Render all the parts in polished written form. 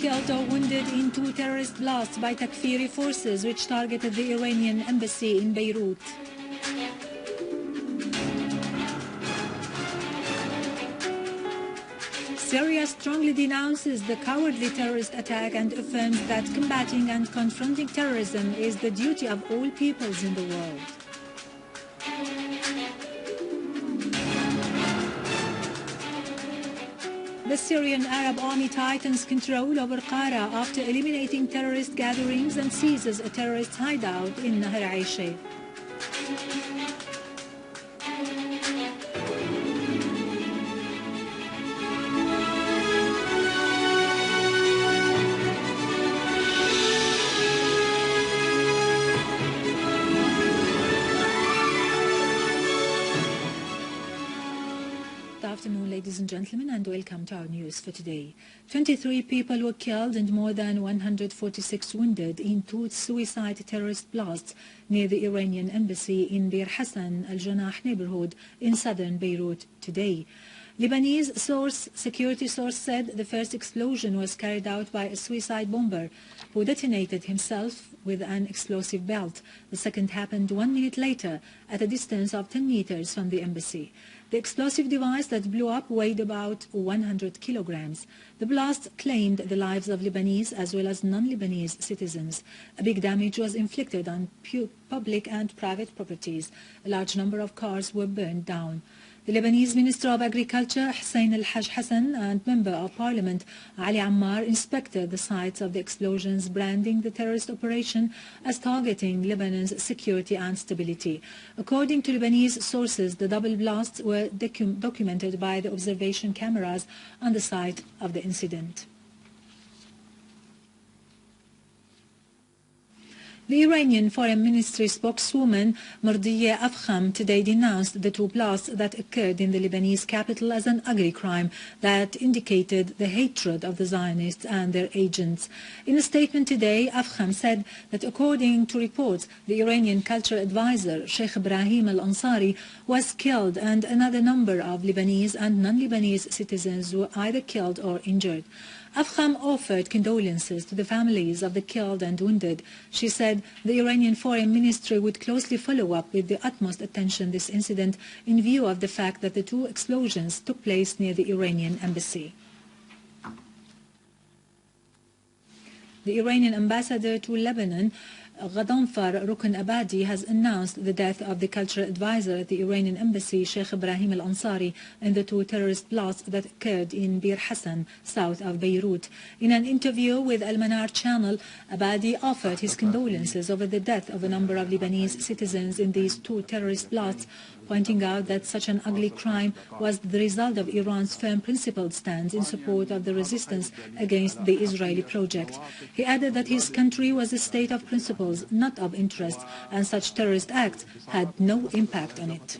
killed or wounded in 2 terrorist blasts by Takfiri forces which targeted the Iranian Embassy in Beirut. Syria strongly denounces the cowardly terrorist attack and affirms that combating and confronting terrorism is the duty of all peoples in the world. The Syrian Arab Army tightens control over Qara after eliminating terrorist gatherings and seizes a terrorist hideout in Nahr Aisha. Good afternoon, ladies and gentlemen, and welcome to our news for today. 23 people were killed and more than 146 wounded in 2 suicide terrorist blasts near the Iranian Embassy in Bir Hassan al-Janah neighborhood in southern Beirut today. Lebanese security source said the first explosion was carried out by a suicide bomber who detonated himself with an explosive belt. The second happened 1 minute later at a distance of 10 meters from the embassy. The explosive device that blew up weighed about 100 kilograms. The blast claimed the lives of Lebanese as well as non-Lebanese citizens. A big damage was inflicted on public and private properties. A large number of cars were burned down. The Lebanese Minister of Agriculture, Hussein al-Haj Hassan, and Member of Parliament, Ali Ammar, inspected the sites of the explosions, branding the terrorist operation as targeting Lebanon's security and stability. According to Lebanese sources, the double blasts were documented by the observation cameras on the site of the incident. The Iranian Foreign Ministry spokeswoman Mardiya Afkham today denounced the 2 blasts that occurred in the Lebanese capital as an ugly crime that indicated the hatred of the Zionists and their agents. In a statement today, Afkham said that according to reports, the Iranian culture advisor Sheikh Ibrahim al-Ansari was killed and another number of Lebanese and non-Lebanese citizens were either killed or injured. Afkham offered condolences to the families of the killed and wounded. She said the Iranian Foreign Ministry would closely follow up with the utmost attention this incident in view of the fact that the 2 explosions took place near the Iranian embassy. The Iranian ambassador to Lebanon, Ghadamfar Rukn Abadi, has announced the death of the cultural advisor at the Iranian Embassy, Sheikh Ibrahim al-Ansari, in the 2 terrorist blasts that occurred in Bir Hassan, south of Beirut. In an interview with Al-Manar channel, Abadi offered his condolences over the death of a number of Lebanese citizens in these 2 terrorist blasts, pointing out that such an ugly crime was the result of Iran's firm principled stance in support of the resistance against the Israeli project. He added that his country was a state of principles, not of interest, and such terrorist acts had no impact on it.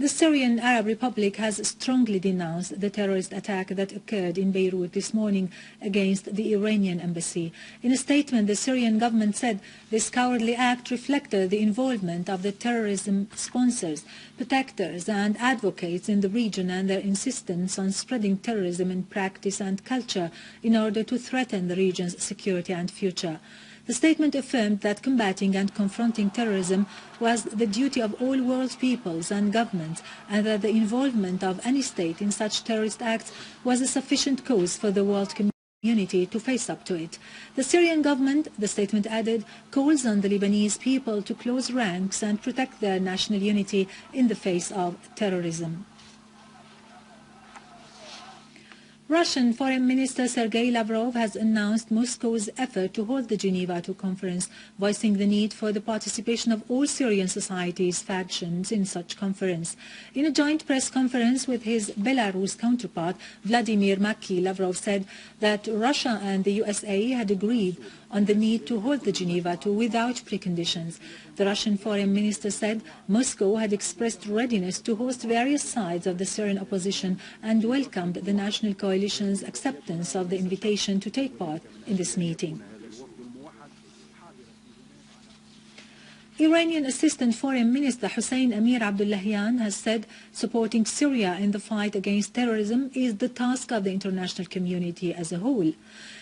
The Syrian Arab Republic has strongly denounced the terrorist attack that occurred in Beirut this morning against the Iranian embassy. In a statement, the Syrian government said this cowardly act reflected the involvement of the terrorism sponsors, protectors and advocates in the region and their insistence on spreading terrorism in practice and culture in order to threaten the region's security and future. The statement affirmed that combating and confronting terrorism was the duty of all world peoples and governments, and that the involvement of any state in such terrorist acts was a sufficient cause for the world community to face up to it. The Syrian government, the statement added, calls on the Lebanese people to close ranks and protect their national unity in the face of terrorism. Russian Foreign Minister Sergei Lavrov has announced Moscow's effort to hold the Geneva II conference, voicing the need for the participation of all Syrian societies' factions in such conference. In a joint press conference with his Belarus counterpart, Vladimir Maki, Lavrov said that Russia and the USA had agreed on the need to hold the Geneva II without preconditions. The Russian Foreign Minister said Moscow had expressed readiness to host various sides of the Syrian opposition and welcomed the National Coalition's acceptance of the invitation to take part in this meeting. Iranian Assistant Foreign Minister Hussein Amir Abdullahian has said supporting Syria in the fight against terrorism is the task of the international community as a whole.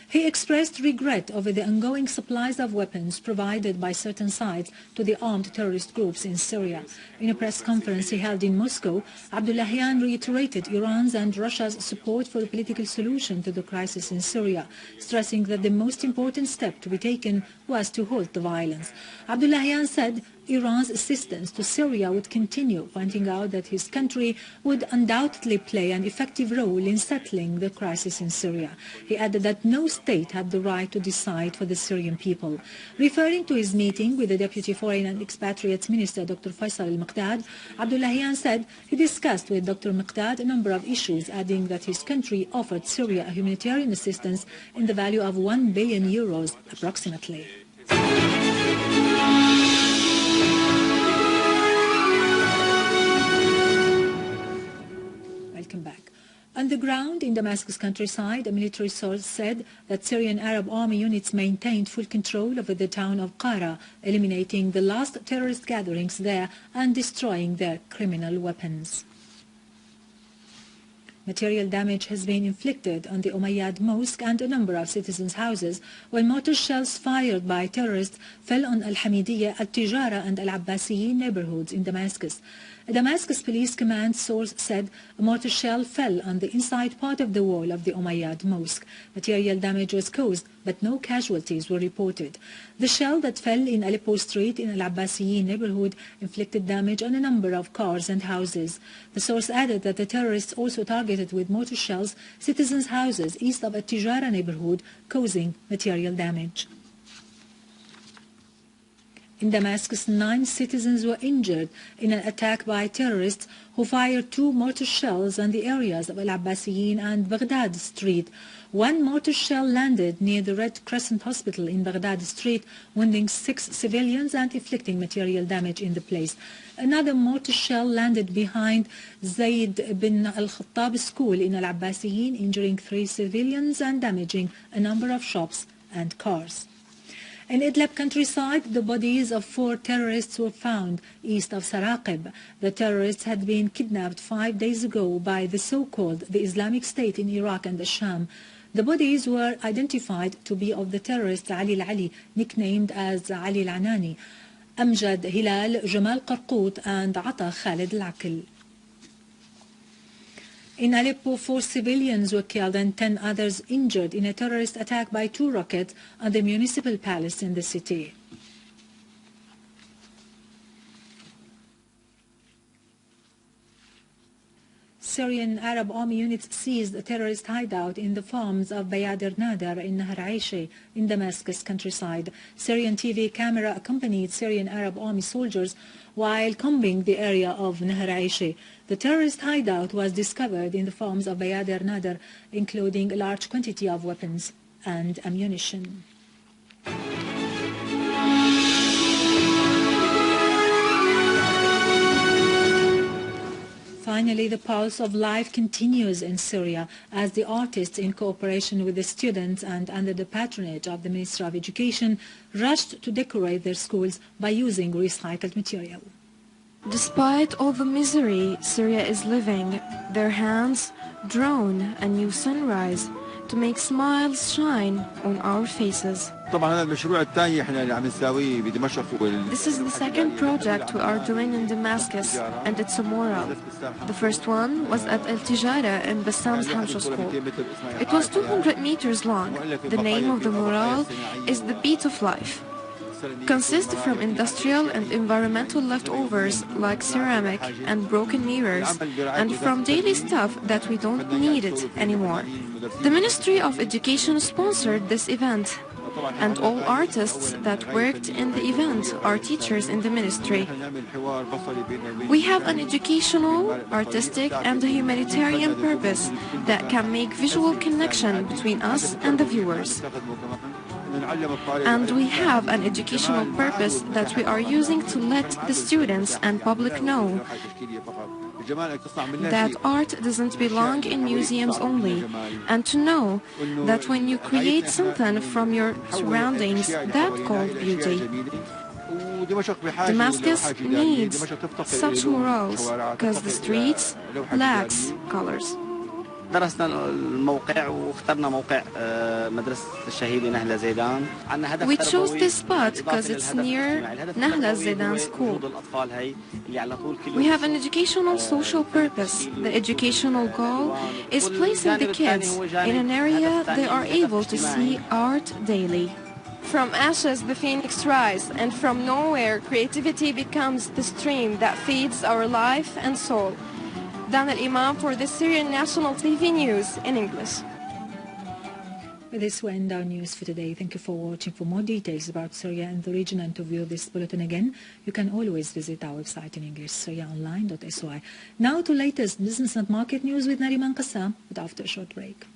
He expressed regret over the ongoing supplies of weapons provided by certain sides to the armed terrorist groups in Syria. In a press conference he held in Moscow, Abdullahian reiterated Iran's and Russia's support for a political solution to the crisis in Syria, stressing that the most important step to be taken was to halt the violence. Abdullahian said Iran's assistance to Syria would continue, pointing out that his country would undoubtedly play an effective role in settling the crisis in Syria. He added that no state had the right to decide for the Syrian people. Referring to his meeting with the Deputy Foreign and Expatriates Minister Dr. Faisal al-Muqdad, Abdullahian said he discussed with Dr. Muqdad a number of issues, adding that his country offered Syria a humanitarian assistance in the value of €1 billion approximately. Welcome back. On the ground in Damascus countryside, a military source said that Syrian Arab Army units maintained full control over the town of Qara, eliminating the last terrorist gatherings there and destroying their criminal weapons. Material damage has been inflicted on the Umayyad Mosque and a number of citizens' houses when mortar shells fired by terrorists fell on Al-Hamidiyya, Al-Tijara and Al-Abbasiyin neighborhoods in Damascus. A Damascus police command source said a mortar shell fell on the inside part of the wall of the Umayyad Mosque. Material damage was caused, but no casualties were reported. The shell that fell in Aleppo Street in Al-Abbasiyin neighborhood inflicted damage on a number of cars and houses. The source added that the terrorists also targeted with mortar shells citizens' houses east of Al-Tijara neighborhood, causing material damage. In Damascus, 9 citizens were injured in an attack by terrorists who fired 2 mortar shells on the areas of Al-Abbasiyin and Baghdad Street. 1 mortar shell landed near the Red Crescent Hospital in Baghdad Street, wounding 6 civilians and inflicting material damage in the place. Another mortar shell landed behind Zayd bin al-Khattab School in Al-Abbasiyin, injuring 3 civilians and damaging a number of shops and cars. In Idlib countryside, the bodies of 4 terrorists were found east of Saraqib. The terrorists had been kidnapped 5 days ago by the so-called the Islamic State in Iraq and the Sham. The bodies were identified to be of the terrorists Ali al-Ali, nicknamed as Ali al-Anani, Amjad Hilal, Jamal Qarqout and Ata Khalid al-Aqil. In Aleppo, 4 civilians were killed and 10 others injured in a terrorist attack by 2 rockets on the municipal palace in the city. Syrian Arab Army units seized a terrorist hideout in the farms of Bayadir Nadar in Nahar Aisha in Damascus countryside. Syrian TV camera accompanied Syrian Arab Army soldiers while combing the area of Nahar Aisha. The terrorist hideout was discovered in the farms of Bayadir Nadar, including a large quantity of weapons and ammunition. Finally, the pulse of life continues in Syria as the artists, in cooperation with the students and under the patronage of the Ministry of Education, rushed to decorate their schools by using recycled material. Despite all the misery Syria is living, their hands drawn a new sunrise to make smiles shine on our faces. This is the second project we are doing in Damascus, and it's a mural. The first one was at Al-Tijara in Bassam's Hamsha school. It was 200 meters long. The name of the mural is The Beat of Life. Consists from industrial and environmental leftovers like ceramic and broken mirrors, and from daily stuff that we don't need it anymore. The Ministry of Education sponsored this event, and all artists that worked in the event are teachers in the ministry. We have an educational, artistic, and a humanitarian purpose that can make visual connection between us and the viewers. And we have an educational purpose that we are using to let the students and public know that art doesn't belong in museums only, and to know that when you create something from your surroundings, that's called beauty. Damascus needs such murals because the streets lacks colors. درسنا الموقع واخترنا موقع مدرسة الشهيدة نهلة زيدان. We chose this spot because it's near Nahla Zaidan school. We have an educational social purpose. The educational goal is placing the kids in an area they are able to see art daily. From ashes the phoenix rise, and from nowhere creativity becomes the stream that feeds our life and soul. Dana Imam for the Syrian National TV News in English. With this, we end our news for today. Thank you for watching. For more details about Syria and the region and to view this bulletin again, you can always visit our website in English, syriaonline.sy. Now to latest business and market news with Nariman Qassam, but after a short break.